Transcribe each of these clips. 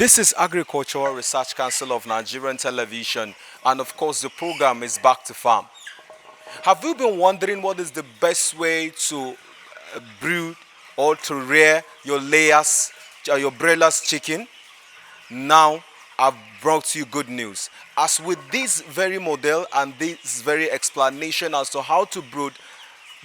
This is Agricultural Research Council of Nigerian Television, and of course, the program is Back to Farm. Have you been wondering what is the best way to brood or to rear your layers, your broilers chicken? Now, I've brought you good news. As with this very model and this very explanation as to how to brood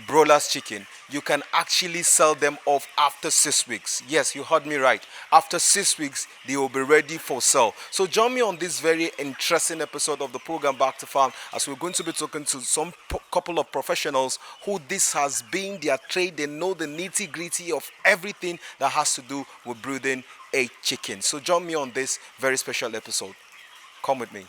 broilers chicken, you can actually sell them off after 6 weeks. Yes, you heard me right. After 6 weeks, they will be ready for sale. So join me on this very interesting episode of the program Back to Farm, as we're going to be talking to some couple of professionals who this has been their trade. They know the nitty gritty of everything that has to do with brooding a chicken. So join me on this very special episode. Come with me.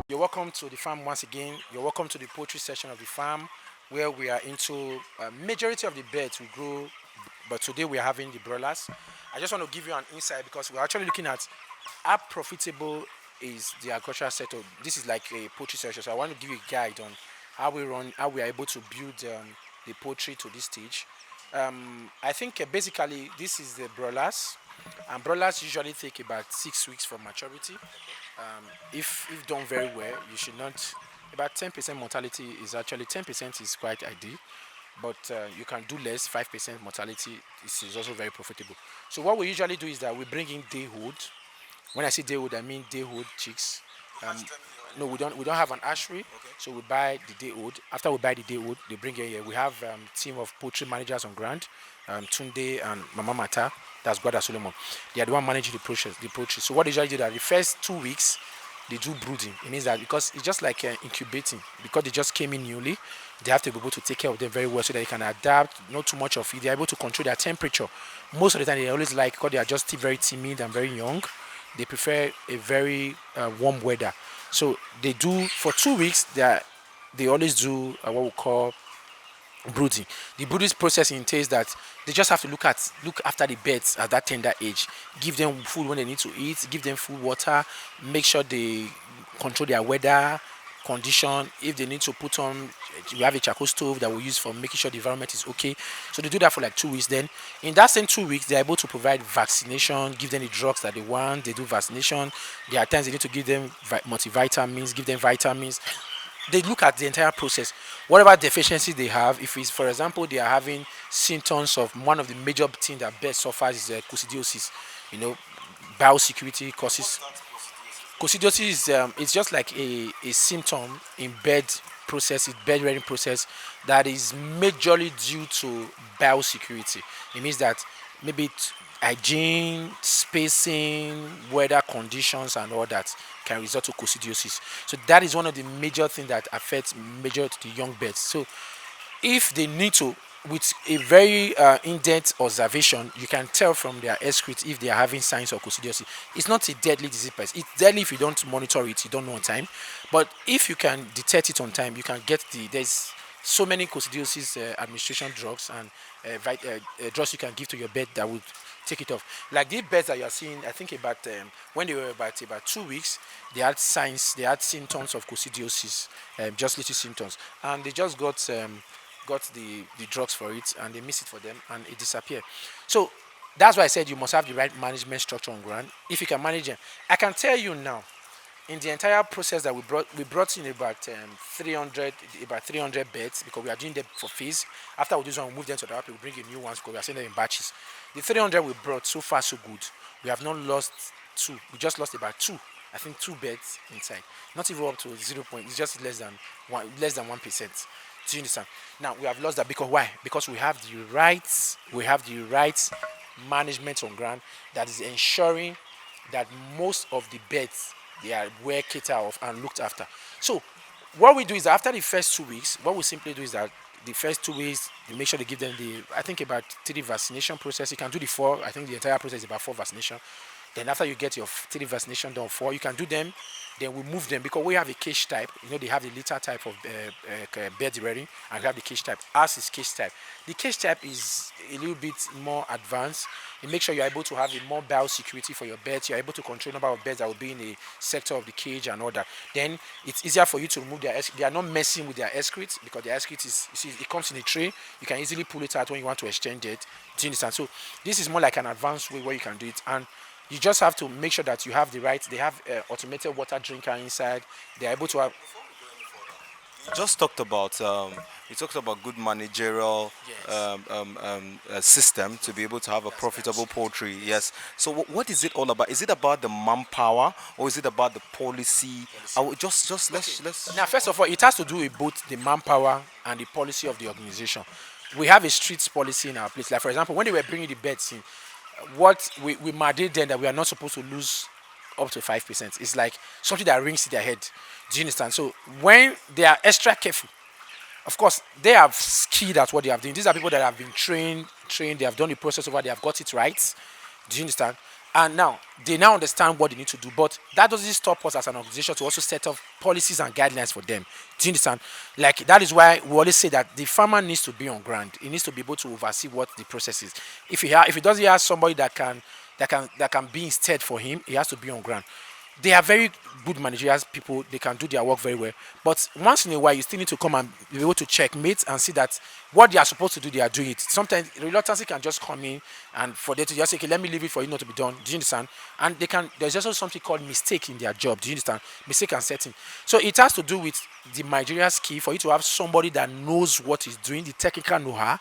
You're welcome to the farm once again. You're welcome to the poultry section of the farm, where we are into majority of the birds we grow, but today we are having the broilers. I just want to give you an insight because we're actually looking at how profitable is the agricultural setup. This is like a poultry section, so I want to give you a guide on how we are able to build the poultry to this stage. I think basically this is the broilers, and broilers usually take about 6 weeks for maturity. If done very well, you should not. About 10% mortality is actually 10% is quite ideal, but you can do less. 5% mortality is also very profitable. So what we usually do is that we bring in dayhood. When I say dayhood, I mean dayhood chicks. Um, no, we don't have an hatchery, so we buy the dayhood. After we buy the dayhood, they bring it here. We have team of poultry managers on ground, Tunde and Mama Mata. That's Brother Solomon. They are the one managing the process. The poultry. So what they usually do that the first 2 weeks they do brooding. It means that because it's just like incubating, because they just came in newly, they have to be able to take care of them very well so that they can adapt. Not too much of it. They're able to control their temperature. Most of the time they always like, because they are just still very timid and very young, they prefer a very warm weather. So they do for 2 weeks. They always do what we call brooding. The brooding process entails that they just have to look after the birds at that tender age, give them food when they need to eat, give them food, water, make sure they control their weather condition. If they need to put on, we have a charcoal stove that we use for making sure the environment is okay. So they do that for like 2 weeks. Then in that same 2 weeks, they're able to provide vaccination, give them the drugs that they want. They do vaccination. There are times they need to give them multivitamins, give them vitamins. They look at the entire process. Whatever deficiency they have, if it's, for example, they are having symptoms of one of the major things that birds suffers is coccidiosis. You know, biosecurity causes. Coccidiosis is it's just like a symptom in bed process, in bed rearing process, that is majorly due to biosecurity. It means that maybe hygiene, spacing, weather conditions, and all that can result to coccidiosis. So that is one of the major things that affects major to the young birds. So if they need to, with a very in-depth observation, you can tell from their excrete if they are having signs of coccidiosis. It's not a deadly disease. It's deadly if you don't monitor it, you don't know on time. But if you can detect it on time, you can get there's so many coccidiosis administration drugs and drugs you can give to your bed that would take it off. Like these beds that you are seeing, I think about when they were about 2 weeks, they had signs, they had symptoms of coccidiosis, just little symptoms, and they just got the drugs for it and they miss it for them and it disappeared. So that's why I said you must have the right management structure on ground. If you can manage them, I can tell you now, in the entire process that we brought in about 300 beds because we are doing them for phase. After we do this one, we move them to the other, we bring in new ones because we are sending them in batches. The 300 we brought, so far so good. We have not lost two. We just lost about two. I think two beds inside. Not even up to 0 point. It's just less than 1%. Do you understand? Now we have lost that because why? Because we have the rights. We have the rights management on ground that is ensuring that most of the beds they are well catered of and looked after. So what we do is that after the first 2 weeks, what we simply do is that the first 2 weeks, they make sure they give them the, I think about 3 vaccination process. You can do the 4. I think the entire process is about 4 vaccination. Then after you get your 3 vaccination done, 4, you can do them. Then we move them because we have a cage type. You know, they have the litter type of bed rearing, and we have the cage type. Ours is cage type. The cage type is a little bit more advanced. It makes sure you're able to have a more biosecurity for your beds. You're able to control the number of beds that will be in a sector of the cage and all that. Then it's easier for you to remove their excrete. They are not messing with their excrete because their excrete is, you see, it comes in a tray. You can easily pull it out when you want to exchange it. Do you understand? So this is more like an advanced way where you can do it. And you just have to make sure that you have the right. They have automated water drinker inside. They are able to have. Just talked about you talked about good managerial Yes. system to be able to have a profitable poultry. Yes. So what is it all about? Is it about the manpower or is it about the policy? I would just let's Now, first of all, it has to do with both the manpower and the policy of the organization. We have a strict policy in our place. Like for example, when they were bringing the beds in, what we mandated then that we are not supposed to lose up to 5%. It's like something that rings in their head. Do you understand? So when they are extra careful, of course, they have skilled at what they have done. These are people that have been trained. They have done the process over. They have got it right. Do you understand? And now they now understand what they need to do. But that doesn't stop us as an organization to also set up policies and guidelines for them. Do you understand? Like that is why we always say that the farmer needs to be on ground. He needs to be able to oversee what the process is. If he doesn't have somebody that can be instead for him, he has to be on ground. They are very good managerial people. They can do their work very well. But once in a while, you still need to come and be able to checkmate and see that what they are supposed to do, they are doing it. Sometimes reluctancy can just come in, and for them to just say, "Okay, let me leave it for you not to be done." Do you understand? And they can. There's also something called mistake in their job. Do you understand? Mistake and setting. So it has to do with the managerial skill for you to have somebody that knows what he's doing, the technical know-how,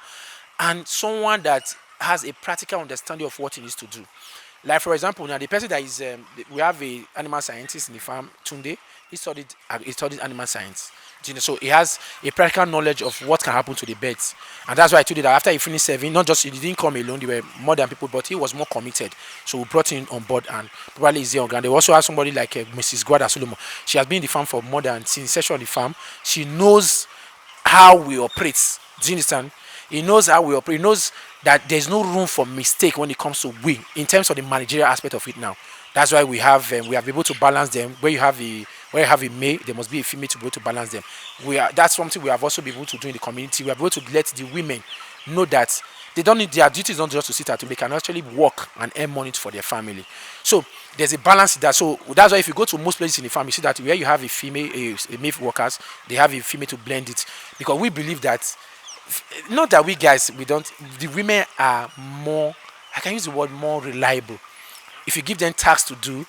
and someone that has a practical understanding of what he needs to do. Like for example, now the person that is we have a animal scientist in the farm, Tunde. He studied animal science. Do you know? So he has a practical knowledge of what can happen to the birds, and that's why I told you that after he finished serving, not just he didn't come alone. There were more than people, but he was more committed. So we brought him on board, and probably is there on ground. They also have somebody like Mrs. Guada Solomon. She has been in the farm for more than since inception of the farm. She knows how we operate. Do you understand? He knows how we operate. He knows that there's no room for mistake when it comes to we in terms of the managerial aspect of it now. That's why we have able to balance them. Where you have a male, there must be a female to be able to balance them. That's something we have also been able to do in the community. We are able to let the women know that they don't need their duties not just to sit at home. They can actually work and earn money for their family. So there's a balance in that. So that's why if you go to most places in the farm, you see that where you have a male workers, they have a female to blend it because we believe that not that we guys we don't the women are more, I can use the word more reliable. If you give them tasks to do,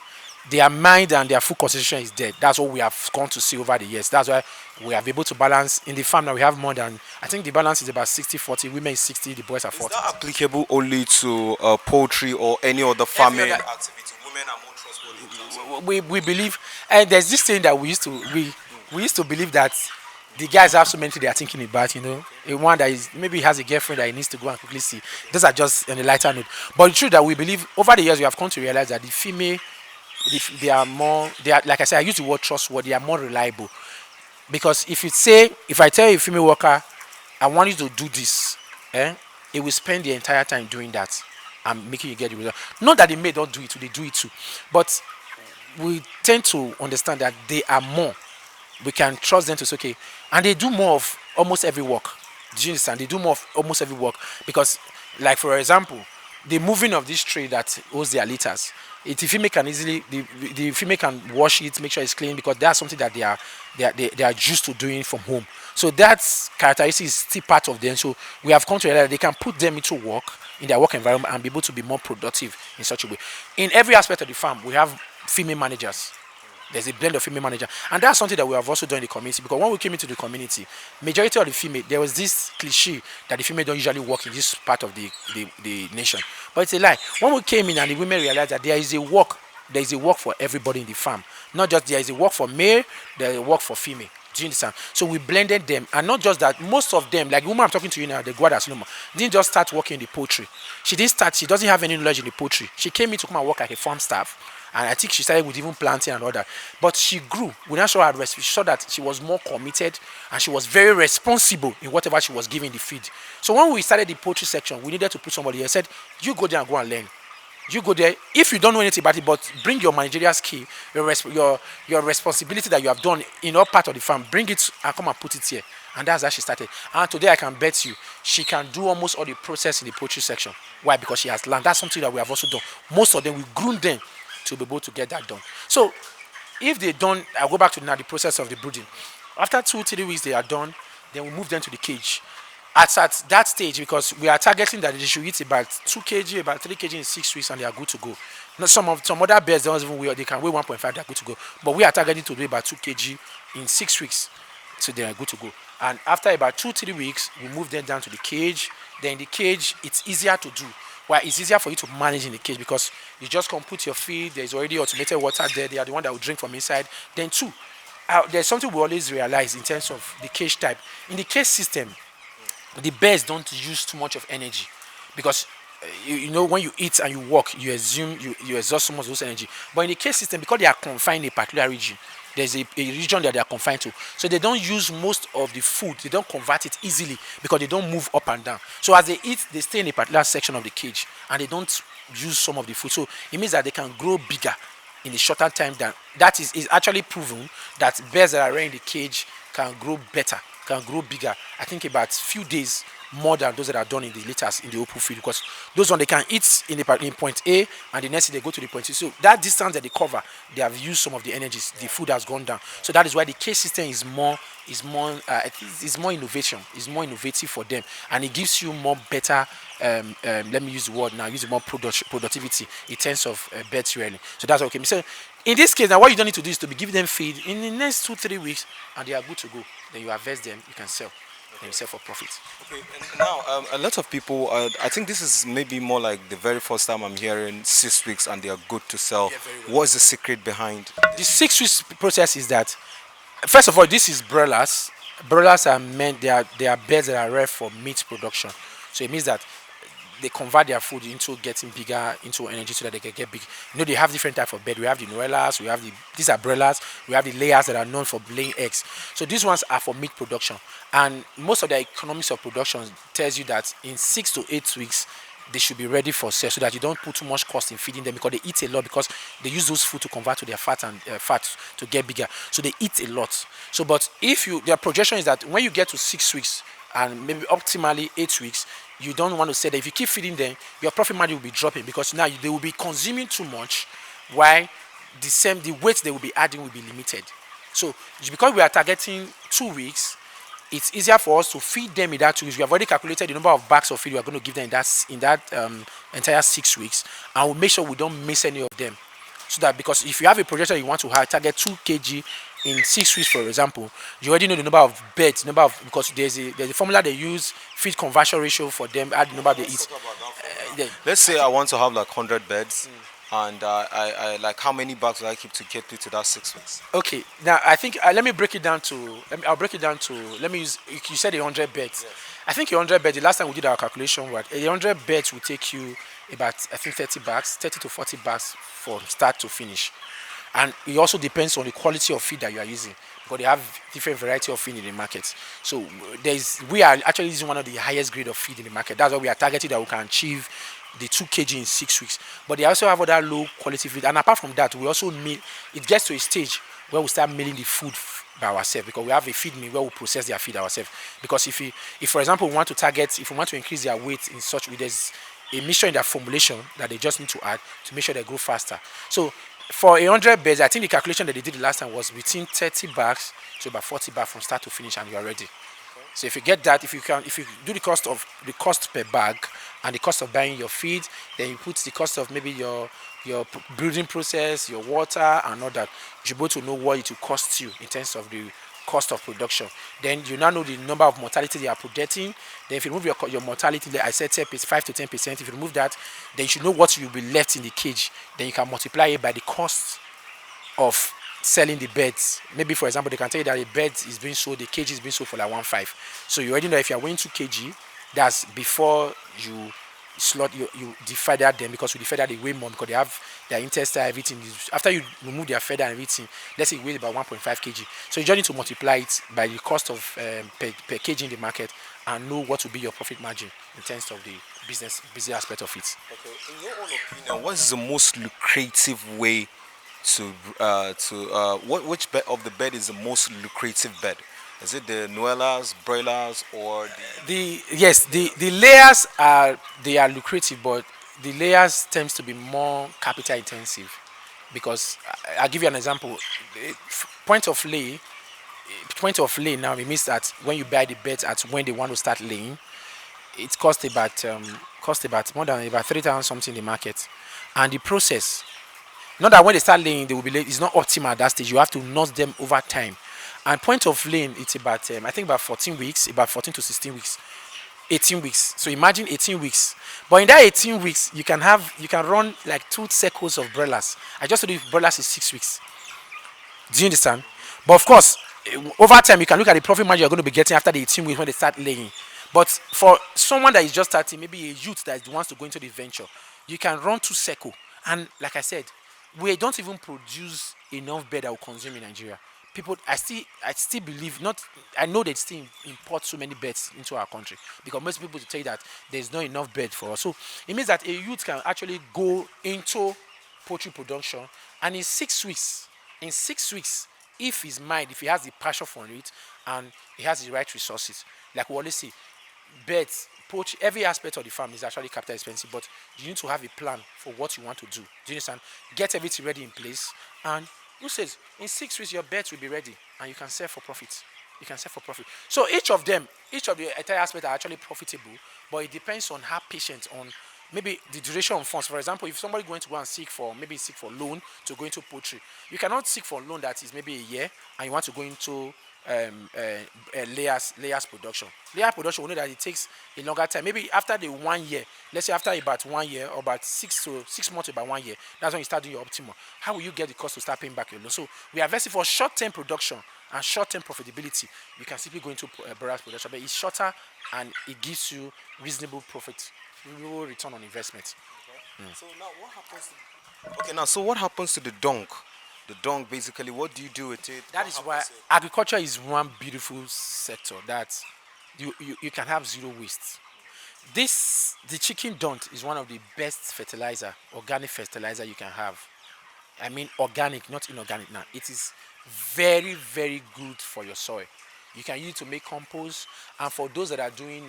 their mind and their full concentration is there. That's what we have gone to see over the years. That's why we have been able to balance in the farm. Now we have more than, I think the balance is about 60-40. Women is 60, the boys are is 40. that applicable only to poultry or any other Every farming other- activity? Women are more trustworthy in terms of we believe, and there's this thing that we used to believe that the guys have so many things they are thinking about, a one that is maybe has a girlfriend that he needs to go and quickly see. Those are just on a lighter note. But it's true that we believe over the years we have come to realize that the female, they are more, they are, like I said, I use the word trustworthy. They are more reliable because if I tell a female worker, I want you to do this, it will spend the entire time doing that and making you get the result. Not that the maid don't do it, they do it too, but we tend to understand that they are more. we can trust them to say, okay, and they do more of almost every work. Do you understand? They do more of almost every work because, like for example, the moving of this tray that holds their litters, the female can easily the female can wash it, make sure it's clean because that's something that they are used to doing from home. So that characteristic is still part of them. So we have come to realize that they can put them into work in their work environment and be able to be more productive in such a way. In every aspect of the farm, we have female managers. There's a blend of female manager, and that's something that we have also done in the community. Because when we came into the community, majority of the female, there was this cliche that the female don't usually work in this part of the nation, but it's a lie. When we came in and the women realized that there is a work for everybody in the farm. Not just there is a work for male, there is a work for female. Do you understand? So we blended them, and not just that. Most of them, like the woman I'm talking to you now, the Guada Solomon, didn't just start working in the poultry. She didn't start. She doesn't have any knowledge in the poultry. She came in to come and work like a farm staff, and I think she started with even planting and all that. But she grew. We now saw her. She saw that she was more committed and she was very responsible in whatever she was giving the feed. So when we started the poultry section, we needed to put somebody here. Said, "You go there and go and learn. You go there. If you don't know anything about it, but bring your managerial skill, your responsibility that you have done in all part of the farm, bring it and come and put it here." And that's how she started. And today I can bet you she can do almost all the process in the poultry section. Why? Because she has learned. That's something that we have also done. Most of them we groomed them to be able to get that done. So if they done, I'll go back to now the process of the brooding. After 2-3 weeks they are done, then we move them to the cage. At that stage, because we are targeting that they should eat about 2 kg, about 3 kg in 6 weeks, and they are good to go. Now, some other birds don't even weigh, they can weigh 1.5, they are good to go. But we are targeting to do about 2 kg in 6 weeks, so they are good to go. And after about 2-3 weeks, we move them down to the cage. Then in the cage, it's easier to do. Well, it's easier for you to manage in the cage because you just come put your feed. There's already automated water there. They are the one that will drink from inside. Then two, there's something we always realize in terms of the cage type. In the cage system, the birds don't use too much of energy because you know when you eat and you walk, you assume you exhaust so much of those energy. But in the cage system, because they are confined in a particular region, there's a region that they are confined to, so they don't use most of the food. They don't convert it easily because they don't move up and down. So as they eat, they stay in a particular section of the cage and they don't use some of the food. So it means that they can grow bigger in a shorter time. Than that is actually proven that birds that are in the cage can grow better, can grow bigger. I think about few days more than those that are done in the litters in the open field, because those one they can eat in point A and the next day they go to the point C. So that distance that they cover, they have used some of the energies. The food has gone down. So that is why the cage system is more innovation. It's more innovative for them, and it gives you more better. Let me use the word now. Use more productivity in terms of birds rearing. So that's okay. So in this case, now what you don't need to do is to be giving them feed in the next 2-3 weeks, and they are good to go. Then you harvest them, you can sell. Then you sell for profit. Okay, and now a lot of people, I think this is maybe more like the very first time I'm hearing 6 weeks and they are good to sell. Yeah, very well. What's the secret behind? The 6 weeks process is that, first of all, this is broilers. Broilers are meant, they are birds that are reared for meat production. So it means that they convert their food into getting bigger, into energy, so that they can get big. You know, they have different types of birds. We have the noelas, these are broilers, we have the layers that are known for laying eggs. So these ones are for meat production. And most of the economics of production tells you that in 6 to 8 weeks, they should be ready for sale, so that you don't put too much cost in feeding them, because they eat a lot, because they use those food to convert to their fat and fat to get bigger. So they eat a lot. So, but if their projection is that when you get to 6 weeks and maybe optimally 8 weeks, you don't want to say that if you keep feeding them, your profit margin will be dropping, because now they will be consuming too much, while the weight they will be adding will be limited. So because we are targeting 2 weeks, it's easier for us to feed them in that 2 weeks. We have already calculated the number of bags of feed we are going to give them in that entire 6 weeks, and we'll make sure we don't miss any of them. So that, because if you have a projection you want to target 2 kg in 6 weeks, for example, you already know the number of birds, because there's a formula they use, feed conversion ratio for them, add the number they eat. Let's say I want to have like 100 beds, and I like, how many bags will I keep to get to that 6 weeks? Okay, now I think let me break it down to. I'll break it down to. Let me use. You said 100 beds. Yes. I think 100 beds. The last time we did our calculation, 100 beds will take you about, I think, 30 bags, 30 to 40 bags from start to finish. And it also depends on the quality of feed that you are using, because they have different variety of feed in the market. So we are actually using one of the highest grade of feed in the market. That's why we are targeting that we can achieve the 2 kg in 6 weeks. But they also have other low quality feed. And apart from that, we also it gets to a stage where we start milling the food by ourselves because we have a feed mill where we process their feed ourselves. Because if for example we want to target, if we want to increase their weight in such way, there's a mixture in their formulation that they just need to add to make sure they grow faster. So for 100 beds, I think the calculation that they did the last time was between 30 bags to about 40 bags from start to finish, and you are ready. So if you get that, if you do the cost per bag and the cost of buying your feed, then you put the cost of maybe your brooding process, your water, and all that, you should be able to know what it will cost you in terms of the cost of production. Then you now know the number of mortality they are projecting. Then if you remove your mortality, like I said 5 to 10%. If you remove that, then you should know what will be left in the cage. Then you can multiply it by the cost of selling the beds. Maybe for example, they can tell you that a bed is being sold, the cage is being sold for like 1.5. So you already know if you are weighing 2 kg, that's before you slot you defeather them, because you defeather they weigh more because they have their intestine, everything. After you remove their feather and everything, let's say it weighs about 1.5 kg. So you just need to multiply it by the cost of per kg in the market and know what will be your profit margin in terms of the business aspect of it. Okay. In your own opinion, what is the most lucrative way which bed of the bed is the most lucrative bed? Is it the Nuelas, Broilers, or The layers are, they are lucrative, but the layers tends to be more capital intensive because I'll give you an example. Point of lay, now it means that when you buy the beds at when they want to start laying, it cost about more than about 3,000 something in the market, and the process, not that when they start laying they will be late, it's not optimal at that stage. You have to nurse them over time, and point of laying it's about I think about 14 weeks, about 14 to 16 weeks, 18 weeks. So imagine 18 weeks. But in that 18 weeks, you can run like 2 cycles of broilers. I just told you broilers is 6 weeks. Do you understand? But of course, over time you can look at the profit margin you're going to be getting after the 18 weeks when they start laying. But for someone that is just starting, maybe a youth that wants to go into the venture, you can run 2 cycles. And like I said, we don't even produce enough bed that will consume in Nigeria. People, I still believe not. I know they still import so many beds into our country because most people tell you that there's not enough bed for us. So it means that a youth can actually go into poultry production, and in 6 weeks, if his mind, if he has the passion for it and he has the right resources, like we always say, beds, poultry, every aspect of the farm is actually capital expensive, but you need to have a plan for what you want to do. Do you understand? Get everything ready in place, and who says in 6 weeks your beds will be ready and you can sell for profit. You can sell for profit. So each of them, each of the entire aspects are actually profitable, but it depends on how patient on maybe the duration of funds. For example, if somebody going to go and seek for loan to go into poultry, you cannot seek for loan that is maybe a year and you want to go into layers production. Layer production, we know that it takes a longer time. Maybe after the 1 year, let's say after about 1 year or about 6 months to about 1 year, that's when you start doing your optimal. How will you get the cost to start paying back your loan? So we are investing for short-term production and short-term profitability. You can simply go into broilers production, but it's shorter and it gives you reasonable profit, reasonable return on investment. So now what happens Okay, now so what happens to the dung? The dung basically, what do you do with it? That What is why happens to it? agriculture is one beautiful sector that you can have zero waste. The chicken dung is one of the best fertilizer, organic fertilizer you can have. I mean organic, not inorganic now. It is very, very good for your soil. You can use it to make compost, and for those that are doing,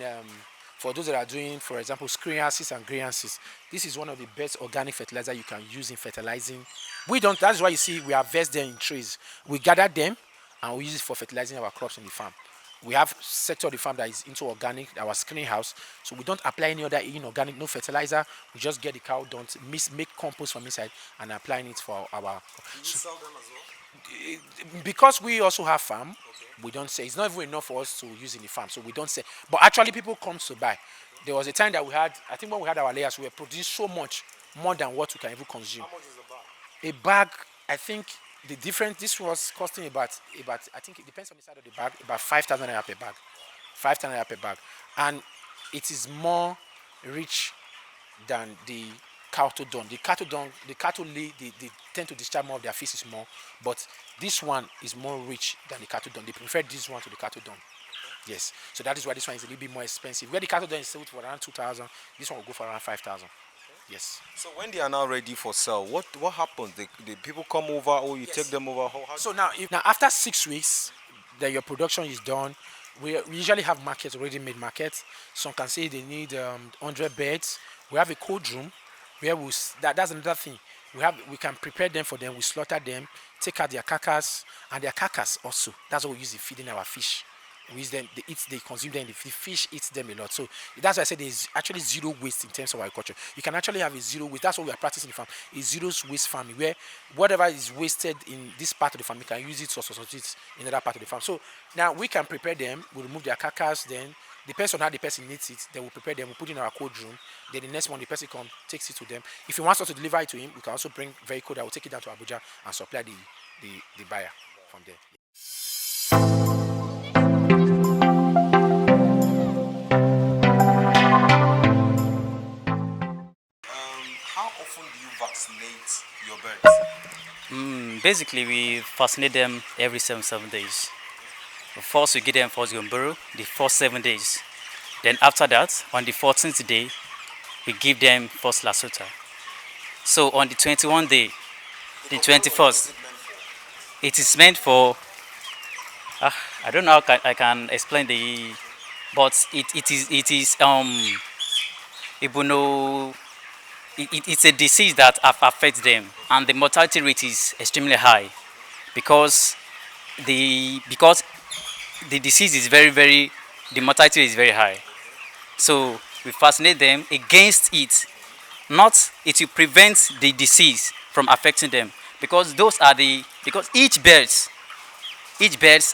for example, screenhouses and greenhouses, this is one of the best organic fertilizer you can use in fertilizing. We don't. That's why you see we harvest them in trays. We gather them and we use it for fertilizing our crops in the farm. We have sector of the farm that is into organic, our screening house. So we don't apply any other inorganic, no fertilizer. We just get the cow dung, make compost from inside, and applying it for our. Do you sell them as well? Because we also have farm, we don't say it's not even enough for us to use in the farm, so we don't say. But actually, people come to buy. There was a time that we had, I think when we had our layers, we were producing so much more than what we can even consume. How much is the bag? A bag, I think the difference. This was costing about I think it depends on the side of the bag, about 5,000 naira per bag, 5,000 naira per bag, and it is more rich than the cattle dung. The cattle lay, they tend to discharge more of their feces more, but this one is more rich than the cattle dung. They prefer this one to the cattle dung. Yes, so that is why this one is a little bit more expensive. Where the cattle dung is sold for around 2,000, this one will go for around 5,000. Yes. So when they are now ready for sale, what happens? The people come over, or you take Yes. them over? How So now, if now after 6 weeks, that your production is done, we usually have markets, already made markets. Some can say they need 100 beds. We have a cold room where that's another thing. We can prepare them for them. We slaughter them, take out their carcass and their carcass also. That's what we use in feeding our fish. We use them, they consume them. The fish eats them a lot. So that's why I said there's actually zero waste in terms of agriculture. You can actually have a zero waste. That's what we are practicing in the farm. A zero waste farming, where whatever is wasted in this part of the farm, you can use it or substitute it in another part of the farm. So now we can prepare them. We remove their carcass. Then depends on how the person needs it. Then we prepare them. We put it in our cold room. Then the next one, the person comes, takes it to them. If he wants us to deliver it to him, we can also bring vehicle that will take it down to Abuja and supply the buyer from there. how often do you vaccinate your birds? Basically, we vaccinate them every 7 days. First, we give them first gumboro the first 7 days. Then after that, on the 14th day, we give them first lasota. So on the 21st day, the 21st, it is meant for. I don't know how I can explain but it is Ibuno. It's a disease that affects them, and the mortality rate is extremely high because because the disease is very, the mortality rate is very high. So we vaccinate them against it. Not it will prevent the disease from affecting them, because because each birds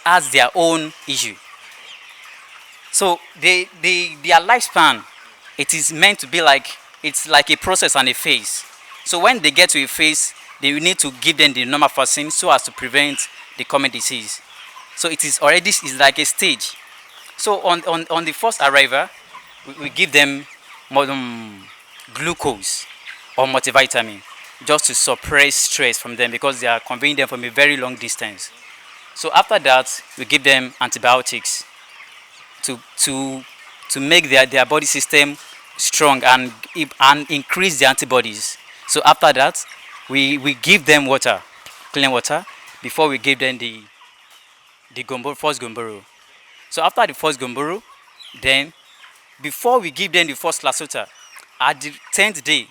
has their own issue. So their lifespan, it is meant to be like, it's like a process and a phase. So when they get to a phase, they will need to give them the normal vaccine so as to prevent the common disease. So it is already, is like a stage. So on the first arrival, we give them glucose or multivitamin, just to suppress stress from them, because they are conveying them from a very long distance. So after that, we give them antibiotics to to to make their body system strong and increase the antibodies. So after that, we give them water, clean water, before we give them the first gomboro. So after the first gomboro, then before we give them the first lasota, at the 10th day,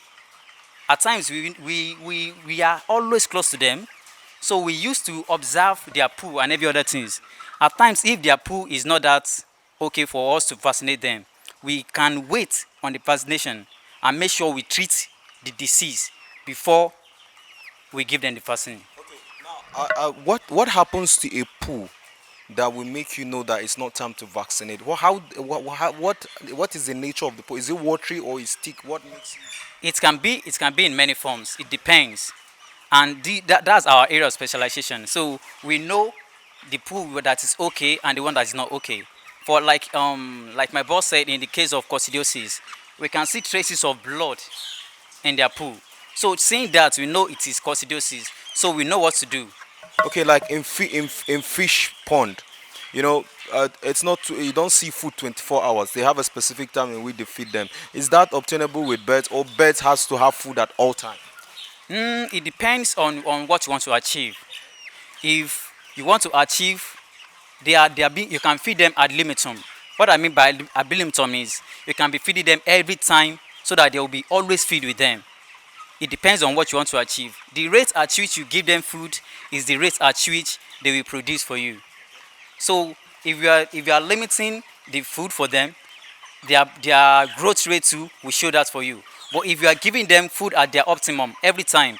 at times we are always close to them, so we used to observe their poo and every other things. At times, if their poo is not that okay for us to vaccinate them, we can wait on the vaccination and make sure we treat the disease before we give them the vaccine. What happens to a poo that will make you know that it's not time to vaccinate? What is the nature of the poo? Is it watery or is thick? What makes you... It can be in many forms. It depends, and that's our area of specialization. So we know the poo that is okay and the one that is not okay. For like my boss said, in the case of coccidiosis, we can see traces of blood in their poo. So seeing that, we know it is coccidiosis, so we know what to do. Okay, like in fish pond, it's not you don't see food 24 hours. They have a specific time in which they feed them. Is that obtainable with birds, or birds has to have food at all time? It depends on what you want to achieve. If you want to achieve, you can feed them ad libitum. What I mean by ad libitum is you can be feeding them every time, so that they will be always feed with them. It depends on what you want to achieve. The rate at which you give them food is the rate at which they will produce for you. So if you are limiting the food for them, their growth rate too will show that for you. But if you are giving them food at their optimum every time,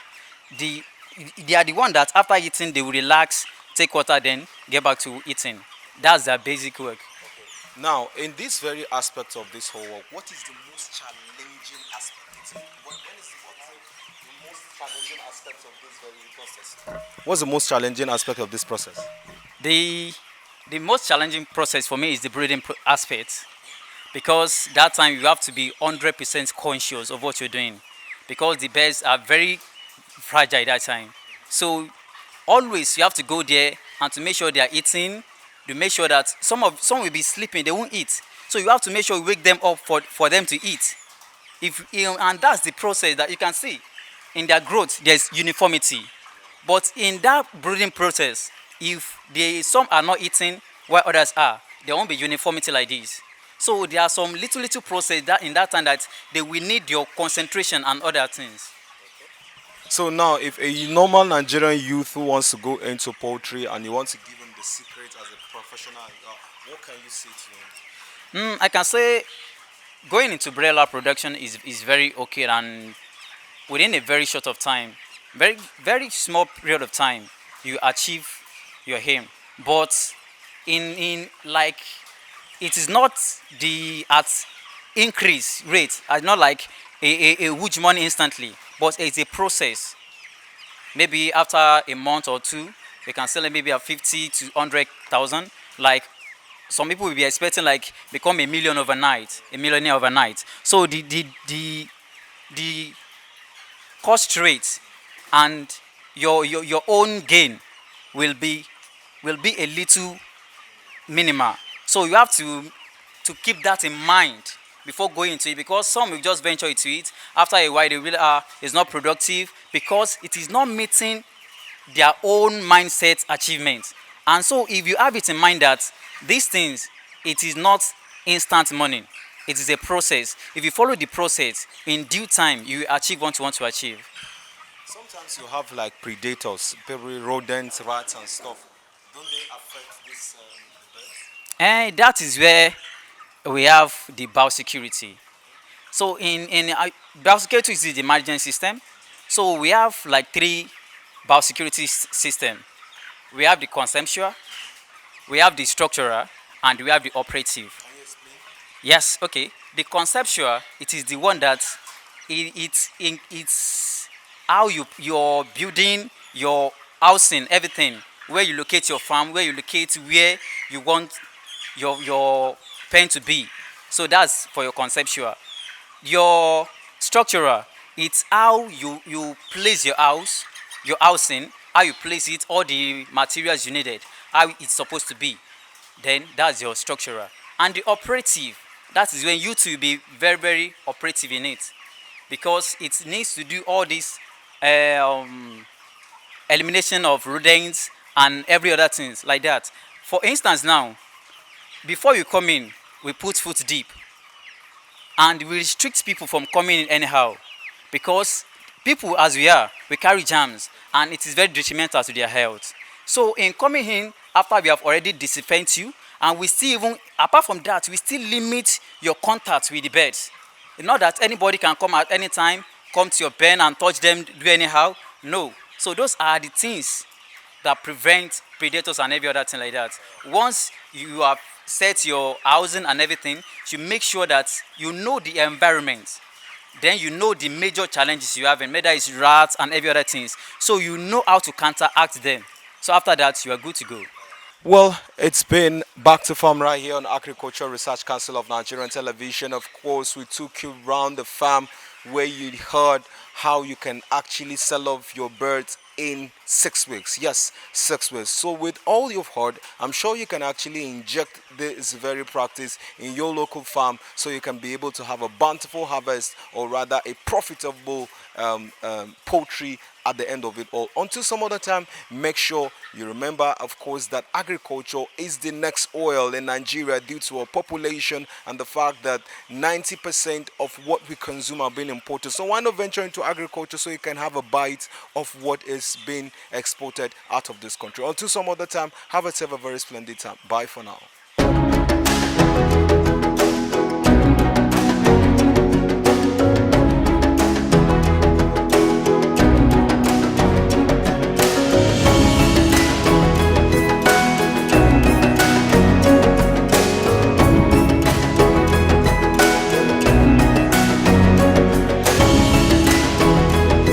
the they are the one that after eating they will relax, take water, then get back to eating. That's their basic work. Now, in this very aspect of this whole work, what is the most challenging aspect? The most challenging aspect of this very process? What's the most challenging aspect of this process? The the most challenging process for me is the breeding aspect, because that time you have to be 100% conscious of what you're doing, because the birds are very fragile that time. So always you have to go there and to make sure they are eating, to make sure that some will be sleeping, they won't eat. So you have to make sure you wake them up for them to eat. And that's the process that you can see in their growth. There's uniformity, but in that brooding process, if some are not eating while others are, there won't be uniformity like this. So there are some little process that in that time that they will need your concentration and other things. So now, if a normal Nigerian youth who wants to go into poultry and you want to give him the secret as a professional, what can you say to him? I can say going into broiler production is very okay, and within a very short of time, very small period of time, you achieve your aim. But in like it is not the at increase rate, not like a huge money instantly, but it's a process. Maybe after a month or two, you can sell it maybe at 50 to 100,000. Like some people will be expecting like become a million overnight, a millionaire overnight. So the cost rate and your own gain will be a little minimal. So you have to keep that in mind before going into it, because some will just venture into it. After a while, they really are it's not productive because it is not meeting their own mindset achievements. And so if you have it in mind that these things, it is not instant money, it is a process. If you follow the process, in due time you will achieve what you want to achieve. Sometimes you have like predators, probably rodents, rats, and stuff. Don't they affect this birds? And that is where we have the biosecurity. So in biosecurity is the management system. So we have like three biosecurity system. We have the conceptual, we have the structural, and we have the operative. Can you explain? Yes, okay. The conceptual, it is the one that it's how you're building your housing, everything. Where you locate your farm, where you locate where you want your pen to be. So that's for your conceptual. Your structural, it's how you place your house, your housing, how you place it, all the materials you needed, how it's supposed to be. Then that's your structural. And the operative, that is when you to be very operative in it, because it needs to do all this um, elimination of rodents and every other things like that. For instance now, before you come in, we put foot deep and we restrict people from coming in anyhow, because people as we are, we carry germs and it is very detrimental to their health. So in coming in after we have already disinfected you, and we still even apart from that, we still limit your contact with the birds. Not that anybody can come at any time, come to your pen and touch them, do anyhow. No. So those are the things that prevent predators and every other thing like that. Once you have set your housing and everything, you make sure that you know the environment. Then you know the major challenges you have, and whether it's rats and every other things. So you know how to counteract them. So after that, you are good to go. Well, it's been back to farm right here on Agricultural Research Council of Nigerian Television. Of course, we took you around the farm where you heard how you can actually sell off your birds in 6 weeks. Yes, 6 weeks. So with all you've heard, I'm sure you can actually inject this very practice in your local farm so you can be able to have a bountiful harvest, or rather a profitable poultry at the end of it all. Until some other time, make sure you remember, of course, that agriculture is the next oil in Nigeria due to our population and the fact that 90% of what we consume are being imported. So why not venture into agriculture so you can have a bite of what is being exported out of this country? Until some other time, have a very splendid time. Bye for now.